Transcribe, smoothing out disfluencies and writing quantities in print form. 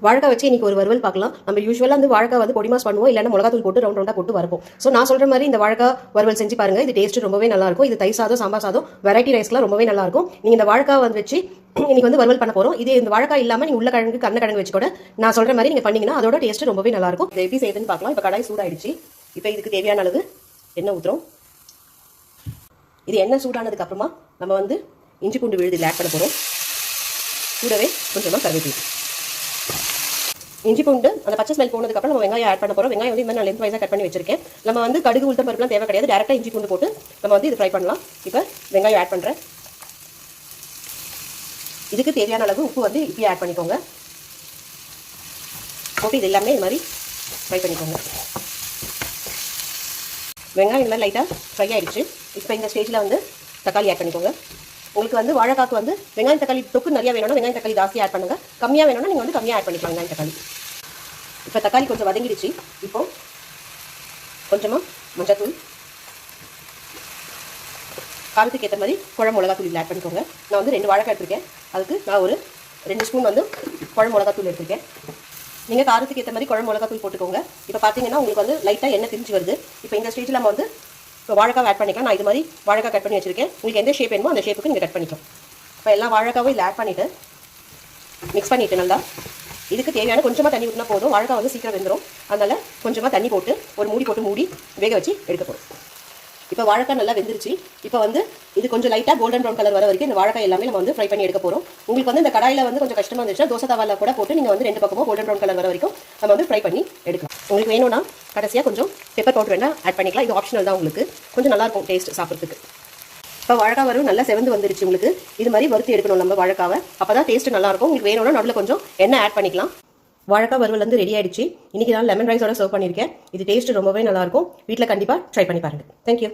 வாழைக்காய் வச்சு இன்னைக்கு ஒரு வறுவல் பார்க்கலாம். நம்ம யூஸ்வலாக வந்து வாழைக்காய் வந்து பொடி மாஸ் பண்ணுவோம், இல்லைன்னா மிளகாத்தூள் போட்டு ரவுண்ட் ரவுண்டாக போட்டு வரப்போம். ஸோ நான் சொல்ற மாதிரி இந்த வாழைக்காய் வறுவல் செஞ்சு பாருங்க. இது டேஸ்ட் ரொம்பவே நல்லா இருக்கும். இது தை சாதம், சாம்பார் சாதம், வெரைட்டி ரைஸ்க்குலாம் ரொம்பவே நல்லா இருக்கும். நீங்க இந்த வாழைக்காய் வந்து வச்சு இன்னைக்கு வந்து வறுவல் பண்ண போறோம். இதே இந்த வாழைக்காய் இல்லாம நீங்க உருளைக்கிழங்கு, கருணக்கிழங்கு வச்சு கூட நான் சொல்ற மாதிரி நீங்க பண்ணீங்கன்னா அதோட டேஸ்ட் ரொம்பவே நல்லா இருக்கும். இதை எப்படி செய்யுதுன்னு பார்க்கலாம். இப்போ கடாய் சூடாயிடுச்சு. இப்போ இதுக்கு தேவையான அளவு எண்ணெய் ஊற்றுறோம். இது எண்ணெய் சூடானதுக்கு அப்புறமா நம்ம வந்து இஞ்சி பூண்டு விழுது ஆட் பண்ண போறோம். கூடவே கொஞ்சமாக கருவேப்பிலை. இஞ்சி பூண்டு அந்த பச்சை ஸ்மெல் போனதுக்கப்புறம் நம்ம வெங்காயம் ஆட் பண்ண போகிறோம். வெங்காயம் வந்து நான் லென்த் வைஸாக கட் பண்ணி வச்சிருக்கேன். நம்ம வந்து கடுகு உளுத்தம் பருப்புலாம் தேவை கிடையாது. டேரெக்டாக இஞ்சி பூண்டு போட்டு நம்ம வந்து இது ஃப்ரை பண்ணலாம். இப்போ வெங்காயம் ஆட் பண்ணுறேன். இதுக்கு தேவையான அளவு உப்பு வந்து இப்பயே ஆட் பண்ணிக்கோங்க. போட்டு இது எல்லாமே இது மாதிரி ஃப்ரை பண்ணிக்கோங்க. வெங்காயம் இந்த மாதிரி லைட்டாக ஃப்ரை ஆகிடுச்சு. இப்போ இந்த ஸ்டேஜில் வந்து தக்காளி ஆட் பண்ணிக்கோங்க. உங்களுக்கு வந்து வாழைக்காக்கு வந்து வெங்காயம் தக்காளி தொக்கு நிறைய வேணும்னா வெங்காயம் தக்காளி ஜாஸ்தி ஆட் பண்ணுங்க. கம்மியாக வேணும்னா நீங்கள் வந்து கம்மியாக ஆட் பண்ணிக்கலாம் வெங்காயம் தக்காளி. இப்போ தக்காளி கொஞ்சம் வதங்கிடுச்சு. இப்போ கொஞ்சமாக மஞ்சத்தூள், காரத்துக்கு ஏற்ற மாதிரி குழம்பு மிளகாத்தூள் இதில் ஆட் பண்ணிக்கோங்க. நான் வந்து 2 வாழைக்காய் எடுத்திருக்கேன். அதுக்கு நான் ஒரு 2 ஸ்பூன் வந்து குழம்பு மிளகாத்தூள் எடுத்திருக்கேன். நீங்கள் காரத்துக்கு ஏற்ற மாதிரி குழம்பு மிளகாத்தூள் போட்டுக்கோங்க. இப்போ பார்த்தீங்கன்னா உங்களுக்கு வந்து லைட்டாக எண்ணெய் திரிஞ்சு வருது. இப்போ இந்த ஸ்டேஜில் நம்ம வந்து இப்போ வாழைக்காய் ஆட் பண்ணிக்கலாம். நான் இது மாதிரி வாழைக்காய் கட் பண்ணி வச்சிருக்கேன். உங்களுக்கு எந்த ஷேப் வேணுமோ அந்த ஷேப்புக்கு நீங்கள் கட் பண்ணிக்கலாம். இப்போ எல்லா வாழைக்காவும் இதில் ஆட் பண்ணிவிட்டு மிக்ஸ் பண்ணிவிட்டு நல்லா இதுக்கு தேவையான கொஞ்சமாக தண்ணி ஊற்றினா போதும். வாழைக்காய் வந்து சீக்கிரம் வெந்துடும். அதனால் கொஞ்சமாக தண்ணி போட்டு ஒரு மூடி போட்டு மூடி வேக வச்சு எடுக்க போகிறோம். இப்போ வாழைக்காய் நல்லா வெந்துருச்சு. இப்போ வந்து இது கொஞ்சம் லைட்டாக கோல்டன் ப்ரௌன் கலர் வர வரைக்கும் இந்த வாழைக்காய் எல்லாமே நம்ம வந்து ஃப்ரை பண்ணி எடுக்க போகிறோம். உங்களுக்கு வந்து இந்த கடாயில் வந்து கொஞ்சம் கஷ்டமாக இருந்துச்சுன்னா தோசை தவால கூட போட்டு நீங்கள் வந்து 2 பக்கமும் கோல்டன் ப்ரௌன் கலர் வர வரைக்கும் நம்ம வந்து ஃப்ரை பண்ணி எடுக்கலாம். உங்களுக்கு வேணும்னா கடைசியாக கொஞ்சம் பெப்பர் பவுடர் வேணால் ஆட் பண்ணிக்கலாம். இது ஆப்ஷனல் தான். உங்களுக்கு கொஞ்சம் நல்லாயிருக்கும் டேஸ்ட் சாப்பிட்றதுக்கு. இப்போ வாழைக்காய் வரும் நல்லா செவந்து வந்துருச்சு. உங்களுக்கு இது மாதிரி வறுத்து எடுக்கணும் நம்ம வாழைக்காவை. அப்போ தான் டேஸ்ட் நல்லாயிருக்கும். உங்களுக்கு வேணும்னா நடுவில் கொஞ்சம் எண்ணெய் ஆட் பண்ணிக்கலாம். வாழைக்காய் வறுவல் வந்து ரெடி ஆயிடுச்சு. இன்றைக்கி நான் லெமன் ரைஸோட சர்வ் பண்ணியிருக்கேன். இது டேஸ்ட் ரொம்பவே நல்லாயிருக்கும். வீட்டில் கண்டிப்பாக ட்ரை பண்ணி பாருங்கள். தேங்க்யூ.